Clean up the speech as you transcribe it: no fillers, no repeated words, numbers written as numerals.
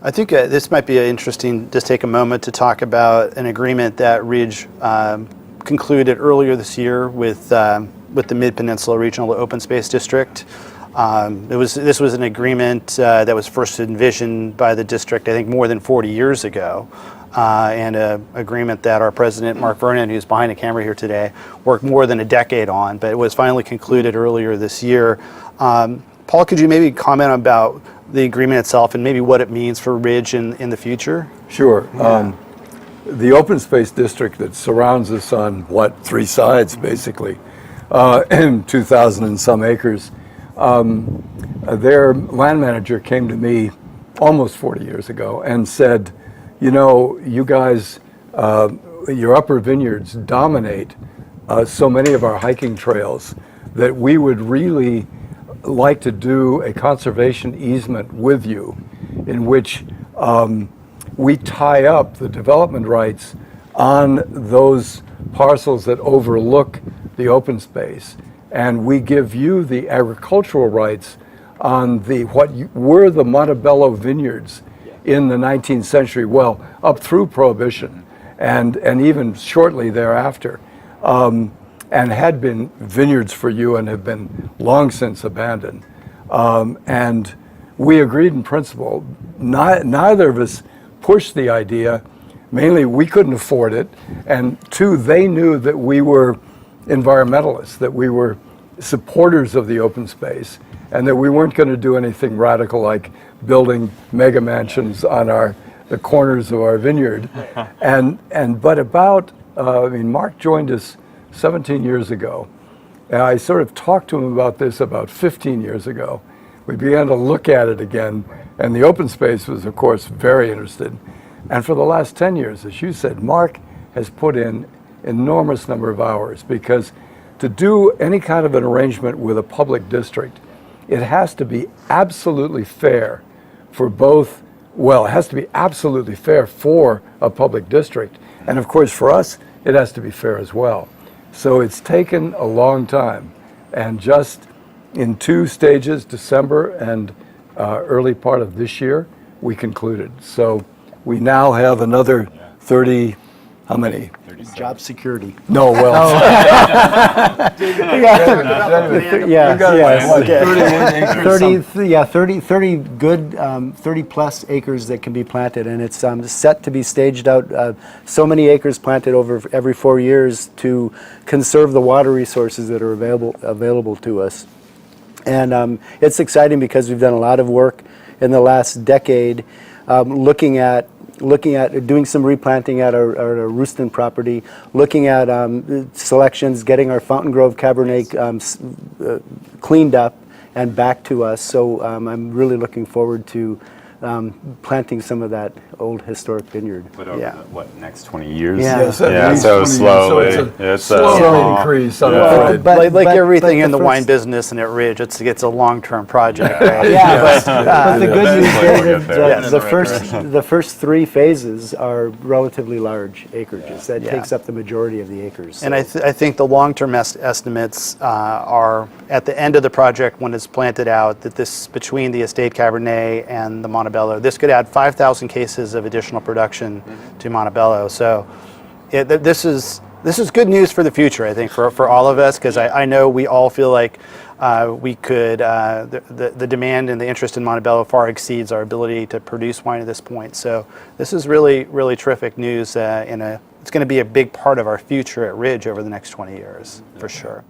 I think this might be interesting, just take a moment to talk about an agreement that Ridge concluded earlier this year with the Mid-Peninsula Regional Open Space District. This was an agreement that was first envisioned by the district, I think, more than 40 years ago, and an agreement that our president, Mark Vernon, who's behind the camera here today, worked more than a decade on, but it was finally concluded earlier this year. Paul, could you maybe comment about the agreement itself and maybe what it means for Ridge in the future? Sure. Yeah. The open space district that surrounds us on, 3 sides, basically, 2,000 and some acres, their land manager came to me almost 40 years ago and said, you know, you guys, your upper vineyards dominate so many of our hiking trails that we would really like to do a conservation easement with you in which we tie up the development rights on those parcels that overlook the open space, and we give you the agricultural rights on what were the Monte Bello vineyards in the 19th century, well, up through Prohibition and even shortly thereafter, and had been vineyards for you and have been long since abandoned. And we agreed in principle. Neither of us pushed the idea. Mainly, we couldn't afford it, and 2, they knew that we were environmentalists, that we were supporters of the open space, and that we weren't going to do anything radical like building mega mansions on the corners of our vineyard. But about, Mark joined us 17 years ago, and I sort of talked to him about this about 15 years ago. We began to look at it again, and the open space was, of course, very interested. And for the last 10 years, as you said, Mark has put in enormous number of hours, because to do any kind of an arrangement with a public district, it has to be absolutely fair for both, well, it has to be absolutely fair for a public district. And of course, for us, it has to be fair as well. So it's taken a long time, and just in 2 stages, December and early part of this year, we concluded. So we now have another 30, how many? Job security. No, well. 30 good, 30 plus acres that can be planted, and it's set to be staged out. So many acres planted over every 4 years to conserve the water resources that are available to us. And it's exciting because we've done a lot of work in the last decade looking at doing some replanting at our Rooston property, looking at selections, getting our Fountain Grove Cabernet cleaned up and back to us. So I'm really looking forward to planting some of that old historic vineyard. But over the, next 20 years? Yeah, yes, so slowly. So it's a slow increase. But like everything in the wine business and at Ridge, it's a long-term project. Right? But the good news is that the first 3 phases are relatively large acreages. That takes up the majority of the acres. So. And I think the long-term estimates are at the end of the project when it's planted out, that this, between the estate Cabernet and the Monte Bello, this could add 5,000 cases of additional production to Monte Bello. So this is good news for the future, I think, for all of us, because I know we all feel like we could, the demand and the interest in Monte Bello far exceeds our ability to produce wine at this point. So this is really, really terrific news, it's going to be a big part of our future at Ridge over the next 20 years, for sure.